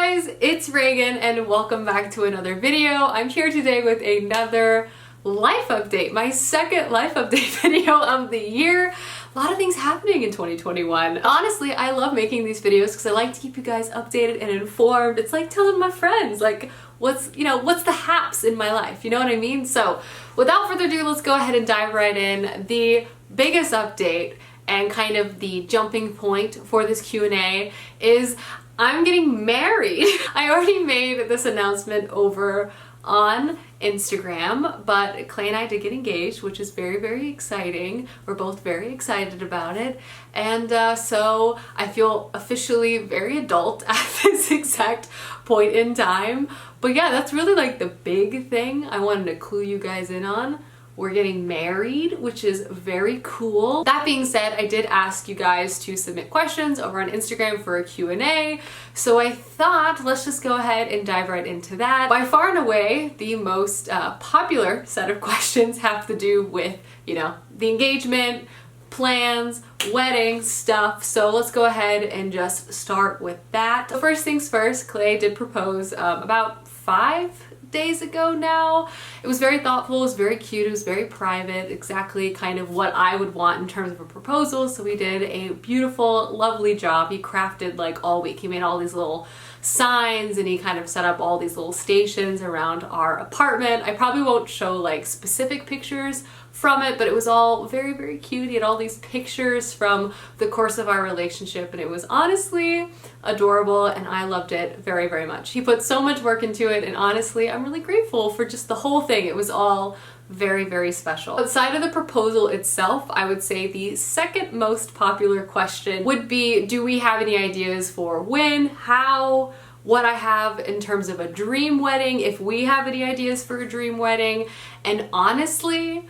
guys, it's Reagan and welcome back to another video. I'm here today with another life update, my second life update video of the year. A lot of things happening in 2021. Honestly, I love making these videos because I like to keep you guys updated and informed. It's like telling my friends like what's the haps in my life, you know what I mean? So without further ado, let's go ahead and dive right in. The biggest update and kind of the jumping point for this Q&A is I'm getting married. I already made this announcement over on Instagram, but Clay and I did get engaged, which is very, very exciting. We're both very excited about it. And so I feel officially very adult at this exact point in time. But yeah, that's really like the big thing I wanted to clue you guys in on. We're getting married, which is very cool. That being said, I did ask you guys to submit questions over on Instagram for a Q&A. So I thought, let's just go ahead and dive right into that. By far and away, the most popular set of questions have to do with, the engagement, plans, wedding stuff. So let's go ahead and just start with that. So first things first, Clay did propose about 5 days ago now. It was very thoughtful, it was very cute, it was very private, exactly kind of what I would want in terms of a proposal. So we did a beautiful, lovely job. He crafted like all week. He made all these little signs and he kind of set up all these little stations around our apartment. I probably won't show like specific pictures from it, but it was all very, very cute. He had all these pictures from the course of our relationship and it was honestly adorable and I loved it very, very much. He put so much work into it and honestly, I'm really grateful for just the whole thing. It was all very, very special. Outside of the proposal itself, I would say the second most popular question would be, do we have any ideas for when, how, what I have in terms of a dream wedding, if we have any ideas for a dream wedding? And honestly,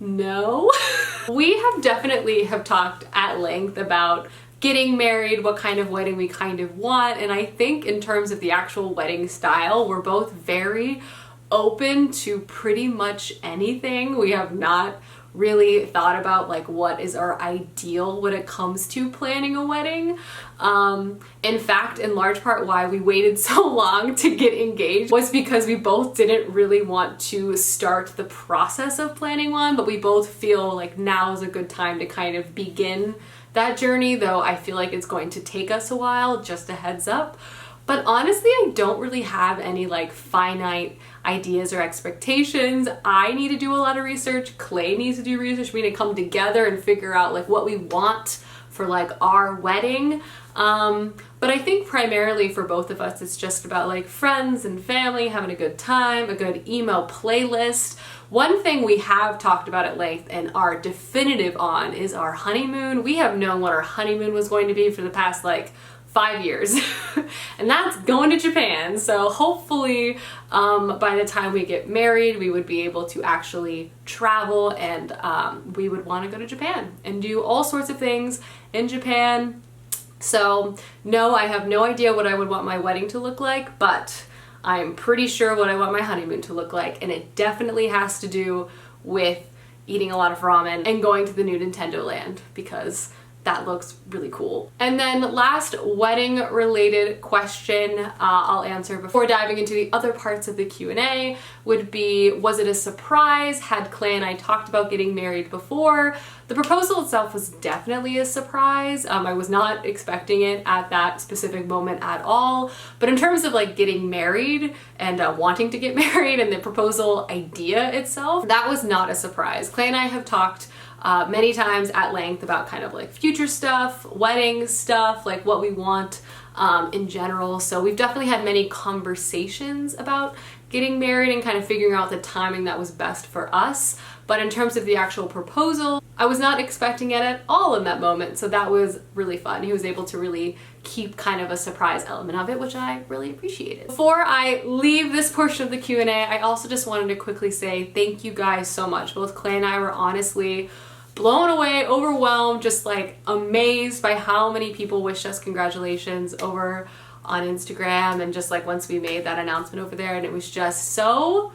no. We have definitely talked at length about getting married, what kind of wedding we kind of want, and I think in terms of the actual wedding style, we're both very open to pretty much anything. We have not really thought about like what is our ideal when it comes to planning a wedding. In fact, in large part why we waited so long to get engaged was because we both didn't really want to start the process of planning one, but we both feel like now is a good time to kind of begin that journey, though I feel like it's going to take us a while, just a heads up. But honestly, I don't really have any like finite ideas or expectations. I need to do a lot of research. Clay needs to do research. We need to come together and figure out like what we want for like our wedding. But I think primarily for both of us, it's just about like friends and family, having a good time, a good emo playlist. One thing we have talked about at length and are definitive on is our honeymoon. We have known what our honeymoon was going to be for the past like 5 years and that's going to Japan. So hopefully by the time we get married we would be able to actually travel and we would want to go to Japan and do all sorts of things in Japan. So no, I have no idea what I would want my wedding to look like, but I'm pretty sure what I want my honeymoon to look like, and it definitely has to do with eating a lot of ramen and going to the new Nintendo Land because that looks really cool. And then last wedding related question I'll answer before diving into the other parts of the Q&A would be, was it a surprise? Had Clay and I talked about getting married before? The proposal itself was definitely a surprise. I was not expecting it at that specific moment at all. But in terms of like getting married and wanting to get married and the proposal idea itself, that was not a surprise. Clay and I have talked many times at length about kind of like future stuff, wedding stuff, like what we want in general. So we've definitely had many conversations about getting married and kind of figuring out the timing that was best for us. But in terms of the actual proposal, I was not expecting it at all in that moment. So that was really fun. He was able to really keep kind of a surprise element of it, which I really appreciated. Before I leave this portion of the Q&A, I also just wanted to quickly say thank you guys so much. Both Clay and I were honestly blown away, overwhelmed, just like amazed by how many people wished us congratulations over on Instagram and just like once we made that announcement over there, and it was just so,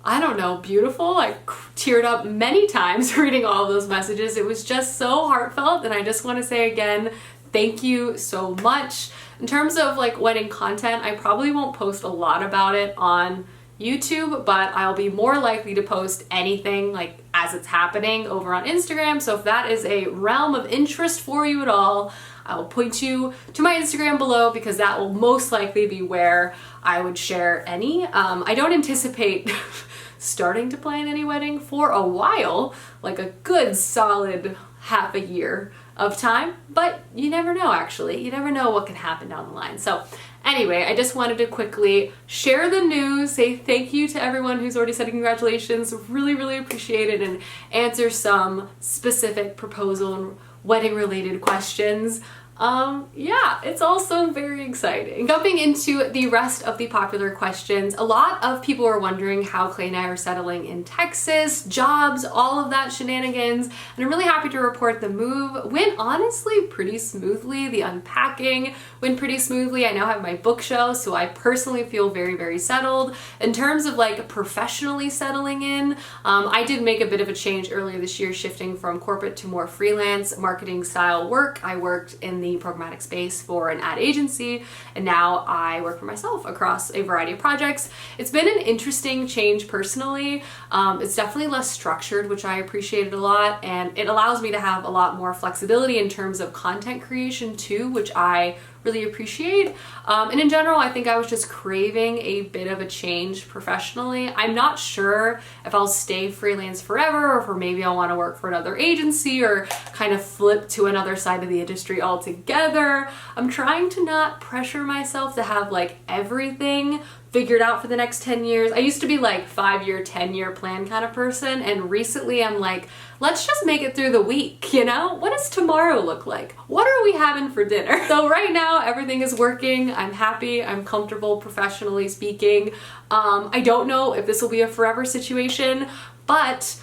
I don't know, beautiful. I teared up many times reading all of those messages. It was just so heartfelt, and I just want to say again, thank you so much. In terms of like wedding content, I probably won't post a lot about it on YouTube, but I'll be more likely to post anything like as it's happening over on Instagram. So if that is a realm of interest for you at all, I will point you to my Instagram below because that will most likely be where I would share any. I don't anticipate starting to plan any wedding for a while, like a good solid half a year of time, but you never know actually. You never know what can happen down the line. So anyway, I just wanted to quickly share the news, say thank you to everyone who's already said congratulations, really, really appreciate it, and answer some specific proposal and wedding related questions. Yeah, it's also very exciting. Jumping into the rest of the popular questions, a lot of people are wondering how Clay and I are settling in Texas, jobs, all of that shenanigans, and I'm really happy to report the move went honestly pretty smoothly. The unpacking went pretty smoothly. I now have my book show, so I personally feel very, very settled. In terms of like professionally settling in, I did make a bit of a change earlier this year, shifting from corporate to more freelance marketing style work. I worked in the programmatic space for an ad agency, and now I work for myself across a variety of projects. It's been an interesting change personally. It's definitely less structured, which I appreciated a lot, and it allows me to have a lot more flexibility in terms of content creation too, which I really appreciate. And in general, I think I was just craving a bit of a change professionally. I'm not sure if I'll stay freelance forever or if maybe I'll want to work for another agency or kind of flip to another side of the industry altogether. I'm trying to not pressure myself to have like everything figured out for the next 10 years. I used to be like 5-year, 10-year plan kind of person, and recently I'm like, let's just make it through the week, you know? What does tomorrow look like? What are we having for dinner? So right now everything is working. I'm happy, I'm comfortable professionally speaking. I don't know if this will be a forever situation, but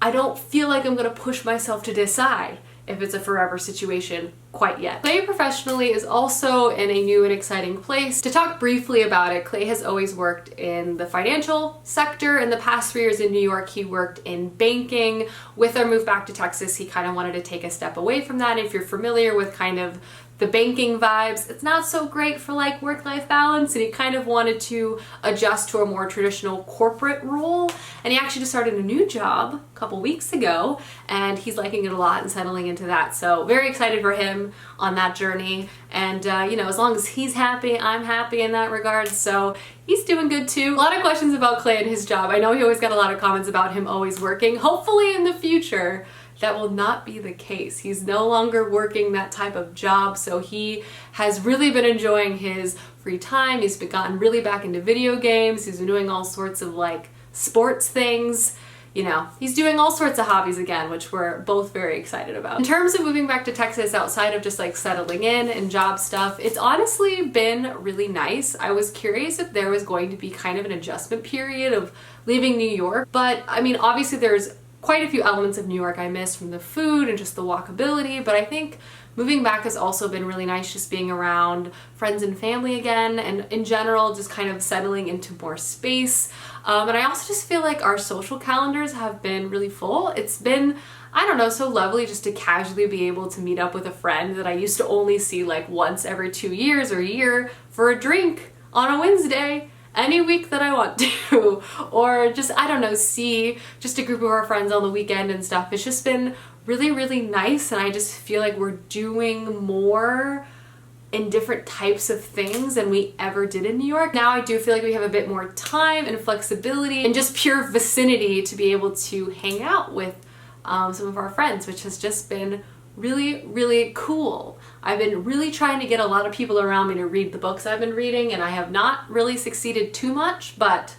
I don't feel like I'm gonna push myself to decide if it's a forever situation quite yet. Clay professionally is also in a new and exciting place. To talk briefly about it, Clay has always worked in the financial sector. In the past 3 years in New York, he worked in banking. With our move back to Texas, he kind of wanted to take a step away from that. If you're familiar with kind of the banking vibes, it's not so great for like work-life balance, and he kind of wanted to adjust to a more traditional corporate role. And he actually just started a new job a couple weeks ago, and he's liking it a lot and settling into that. So very excited for him on that journey. And you know, as long as he's happy, I'm happy in that regard. So he's doing good too. A lot of questions about Clay and his job. I know he always got a lot of comments about him always working. Hopefully in the future, that will not be the case. He's no longer working that type of job, so he has really been enjoying his free time. He's gotten really back into video games. He's been doing all sorts of like sports things. You know, he's doing all sorts of hobbies again, which we're both very excited about. In terms of moving back to Texas, outside of just like settling in and job stuff, it's honestly been really nice. I was curious if there was going to be kind of an adjustment period of leaving New York, but I mean, obviously there's quite a few elements of New York I miss, from the food and just the walkability, but I think moving back has also been really nice, just being around friends and family again, and in general just kind of settling into more space. And I also just feel like our social calendars have been really full. It's been, I don't know, so lovely just to casually be able to meet up with a friend that I used to only see like once every 2 years or a year for a drink on a Wednesday any week that I want to, or just, I don't know, see just a group of our friends on the weekend and stuff. It's just been really, really nice, and I just feel like we're doing more in different types of things than we ever did in New York. Now I do feel like we have a bit more time and flexibility and just pure vicinity to be able to hang out with some of our friends, which has just been really, really cool. I've been really trying to get a lot of people around me to read the books I've been reading, and I have not really succeeded too much, but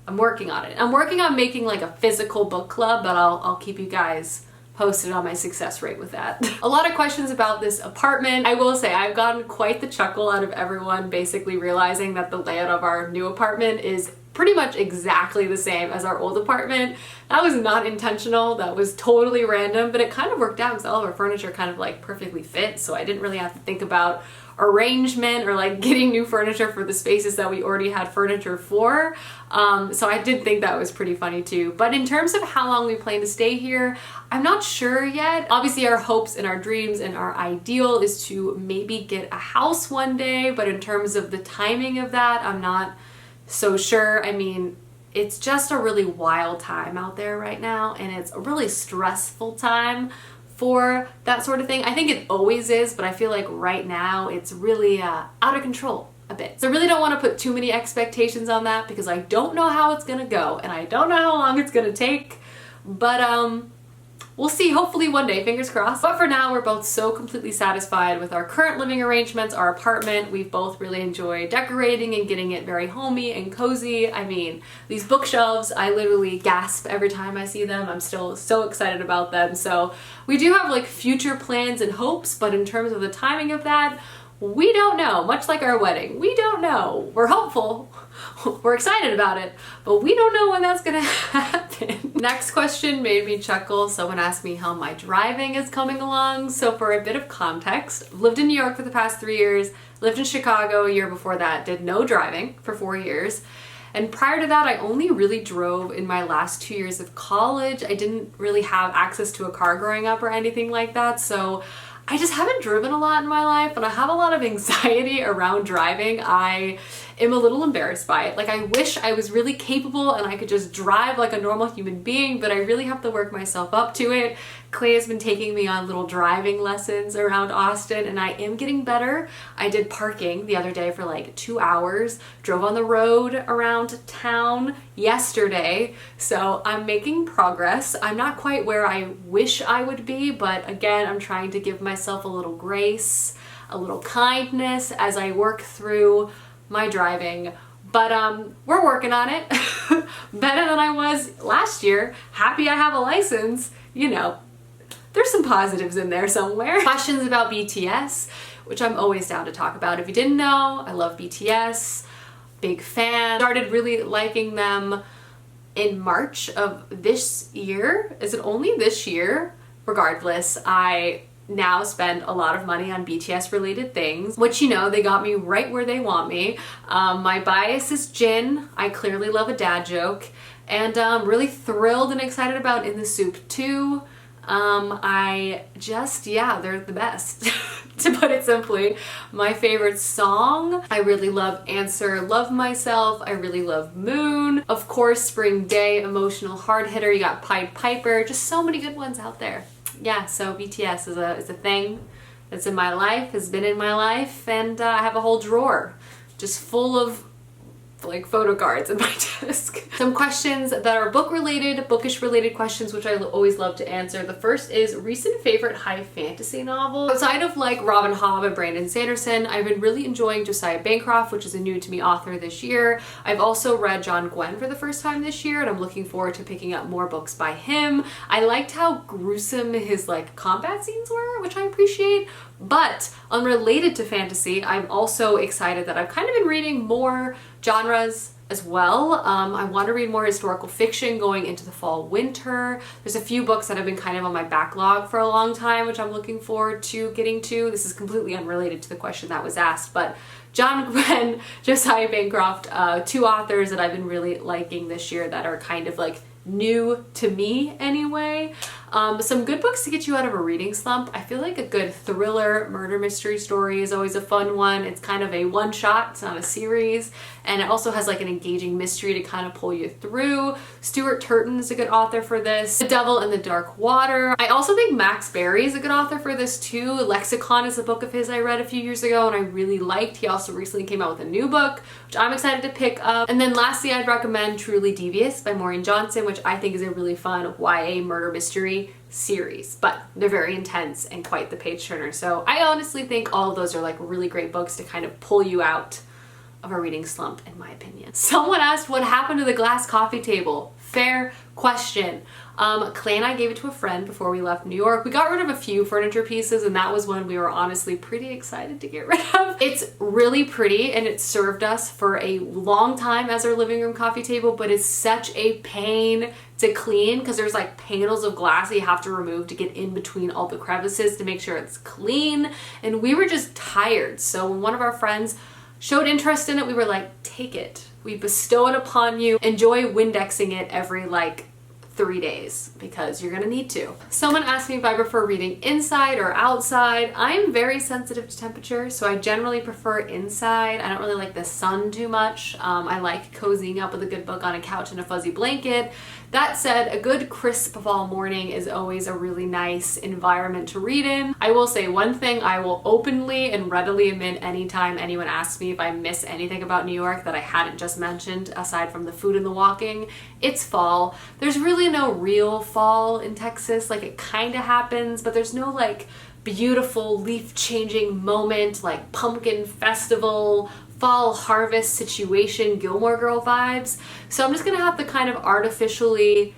I'm working on it. I'm working on making like a physical book club, but I'll keep you guys posted on my success rate with that. A lot of questions about this apartment. I will say I've gotten quite the chuckle out of everyone basically realizing that the layout of our new apartment is pretty much exactly the same as our old apartment. That was not intentional, that was totally random, but it kind of worked out because all of our furniture kind of like perfectly fit, so I didn't really have to think about arrangement or like getting new furniture for the spaces that we already had furniture for. So I did think that was pretty funny too. But in terms of how long we plan to stay here, I'm not sure yet. Obviously our hopes and our dreams and our ideal is to maybe get a house one day, but in terms of the timing of that, I'm not so sure. I mean, it's just a really wild time out there right now, and it's a really stressful time for that sort of thing. I think it always is, but I feel like right now it's really out of control a bit. So I really don't want to put too many expectations on that because I don't know how it's gonna go and I don't know how long it's gonna take, but we'll see, hopefully one day, fingers crossed. But for now, we're both so completely satisfied with our current living arrangements, our apartment. We've both really enjoyed decorating and getting it very homey and cozy. I mean, these bookshelves, I literally gasp every time I see them. I'm still so excited about them. So we do have like future plans and hopes, but in terms of the timing of that, we don't know. Much like our wedding, we don't know. We're hopeful, we're excited about it, but we don't know when that's gonna happen. Next question made me chuckle. Someone asked me how my driving is coming along. So for a bit of context, I've lived in New York for the past 3 years, lived in Chicago a year before that, did no driving for 4 years. And prior to that, I only really drove in my last 2 years of college. I didn't really have access to a car growing up or anything like that. So I just haven't driven a lot in my life, and I have a lot of anxiety around driving. I am a little embarrassed by it. Like, I wish I was really capable and I could just drive like a normal human being, but I really have to work myself up to it. Clay has been taking me on little driving lessons around Austin, and I am getting better. I did parking the other day for like 2 hours, drove on the road around town yesterday, so I'm making progress. I'm not quite where I wish I would be, but again, I'm trying to give myself a little grace, a little kindness as I work through my driving. But we're working on it. Better than I was last year. Happy I have a license, you know. There's some positives in there somewhere. Questions about BTS, which I'm always down to talk about. If you didn't know, I love BTS, big fan. Started really liking them in March of this year. Is it only this year? Regardless, I now spend a lot of money on BTS related things, which, you know, they got me right where they want me. My bias is Jin. I clearly love a dad joke, and I'm really thrilled and excited about In the SOUP 2. They're the best, to put it simply. My favorite song, I really love Answer, Love Myself. I really love Moon. Of course, Spring Day, emotional hard hitter. You got Pied Piper. Just so many good ones out there. Yeah, so BTS is a thing that's in my life, has been in my life, and I have a whole drawer just full of like photo cards in my desk. Some questions that are book related, bookish related questions, which I always love to answer. The first is recent favorite high fantasy novel. Outside of like Robin Hobb and Brandon Sanderson, I've been really enjoying Josiah Bancroft, which is a new to me author this year. I've also read John Gwen for the first time this year, and I'm looking forward to picking up more books by him. I liked how gruesome his like combat scenes were, which I appreciate. But unrelated to fantasy, I'm also excited that I've kind of been reading more genres as well. I want to read more historical fiction going into the fall winter. There's a few books that have been kind of on my backlog for a long time, which I'm looking forward to getting to. This is completely unrelated to the question that was asked, but John Gwen, Josiah Bancroft, two authors that I've been really liking this year that are kind of like new to me anyway. Some good books to get you out of a reading slump. I feel like a good thriller murder mystery story is always a fun one. It's kind of a one shot, it's not a series, and it also has like an engaging mystery to kind of pull you through. Stuart Turton is a good author for this. The Devil in the Dark Water. I also think Max Barry is a good author for this too. Lexicon is a book of his I read a few years ago and I really liked. He also recently came out with a new book, which I'm excited to pick up. And then lastly, I'd recommend Truly Devious by Maureen Johnson, which I think is a really fun YA murder mystery series, but they're very intense and quite the page turner. So I honestly think all of those are like really great books to kind of pull you out of a reading slump, in my opinion. Someone asked what happened to the glass coffee table. Fair question. Clay and I gave it to a friend before we left New York. We got rid of a few furniture pieces, and that was one we were honestly pretty excited to get rid of. It's really pretty and it served us for a long time as our living room coffee table, but it's such a pain to clean because there's like panels of glass that you have to remove to get in between all the crevices to make sure it's clean. And we were just tired. So when one of our friends showed interest in it, we were like, take it. We bestow it upon you. Enjoy Windexing it every like 3 days because you're gonna need to. Someone asked me if I prefer reading inside or outside. I'm very sensitive to temperature, so I generally prefer inside. I don't really like the sun too much. I like cozying up with a good book on a couch and a fuzzy blanket. That said, a good crisp fall morning is always a really nice environment to read in. I will say one thing I will openly and readily admit anytime anyone asks me if I miss anything about New York that I hadn't just mentioned, aside from the food and the walking, it's fall. There's really no real fall in Texas. Like, it kind of happens, but there's no like beautiful leaf changing moment like pumpkin festival, fall harvest situation, Gilmore Girl vibes. So I'm just gonna have to kind of artificially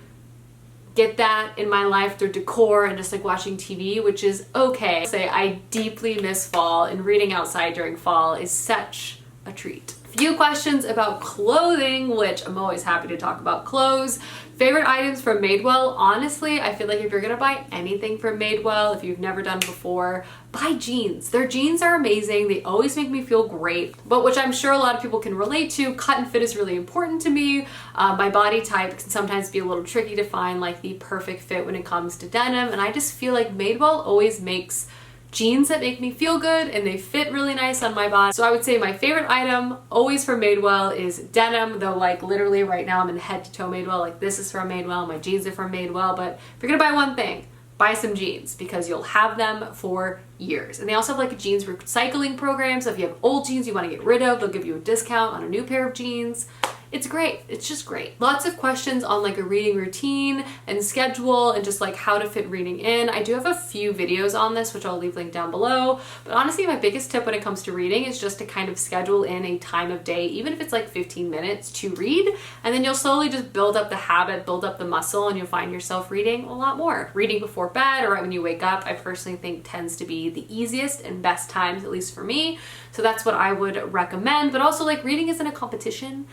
get that in my life through decor and just like watching TV, which is okay. I deeply miss fall, and reading outside during fall is such a treat. Few questions about clothing, which I'm always happy to talk about clothes. Favorite items from Madewell. Honestly, I feel like if you're gonna buy anything from Madewell, if you've never done before, buy jeans. Their jeans are amazing. They always make me feel great, but which I'm sure a lot of people can relate to. Cut and fit is really important to me. My body type can sometimes be a little tricky to find like the perfect fit when it comes to denim, and I just feel like Madewell always makes jeans that make me feel good and they fit really nice on my body. So I would say my favorite item always from Madewell is denim, though like literally right now I'm in head to toe Madewell. Like, this is from Madewell, my jeans are from Madewell. But if you're gonna buy one thing, buy some jeans because you'll have them for years. And they also have like a jeans recycling program, so if you have old jeans you want to get rid of, they'll give you a discount on a new pair of jeans. It's great. It's just great. Lots of questions on like a reading routine and schedule and just like how to fit reading in. I do have a few videos on this, which I'll leave linked down below. But honestly, my biggest tip when it comes to reading is just to kind of schedule in a time of day, even if it's like 15 minutes to read. And then you'll slowly just build up the habit, build up the muscle, and you'll find yourself reading a lot more. Reading before bed or right when you wake up, I personally think tends to be the easiest and best times, at least for me. So that's what I would recommend. But also, like, reading isn't a competition.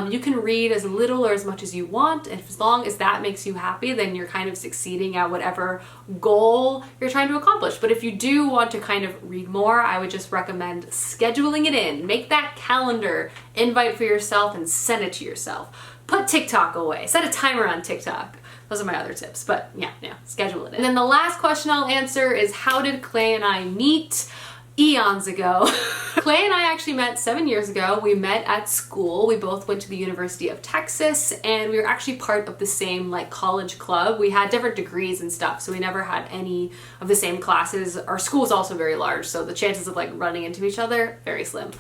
You can read as little or as much as you want, and as long as that makes you happy, then you're kind of succeeding at whatever goal you're trying to accomplish. But if you do want to kind of read more, I would just recommend scheduling it in. Make that calendar invite for yourself and send it to yourself. Put TikTok away. Set a timer on TikTok. Those are my other tips, but yeah, schedule it in. And then the last question I'll answer is, how did Clay and I meet? Eons ago. Clay and I actually met 7 years ago. We met at school. We both went to the University of Texas, and we were actually part of the same like college club. We had different degrees and stuff, so we never had any of the same classes. Our school was also very large, so the chances of like running into each other, very slim.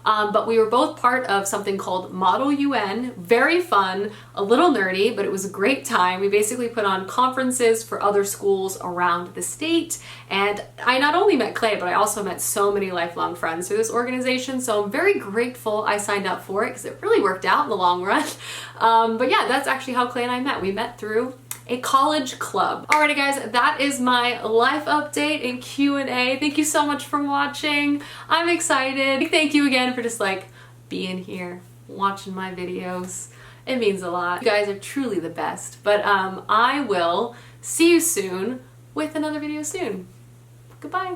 But we were both part of something called Model UN. Very fun, a little nerdy, but it was a great time. We basically put on conferences for other schools around the state. And I not only met Clay, but I also met so many lifelong friends through this organization. So I'm very grateful I signed up for it because it really worked out in the long run. But yeah, that's actually how Clay and I met. We met through a college club. Alrighty guys, that is my life update and Q&A. Thank you so much for watching. I'm excited. Thank you again for just like being here, watching my videos. It means a lot. You guys are truly the best. But I will see you soon with another video soon. Goodbye.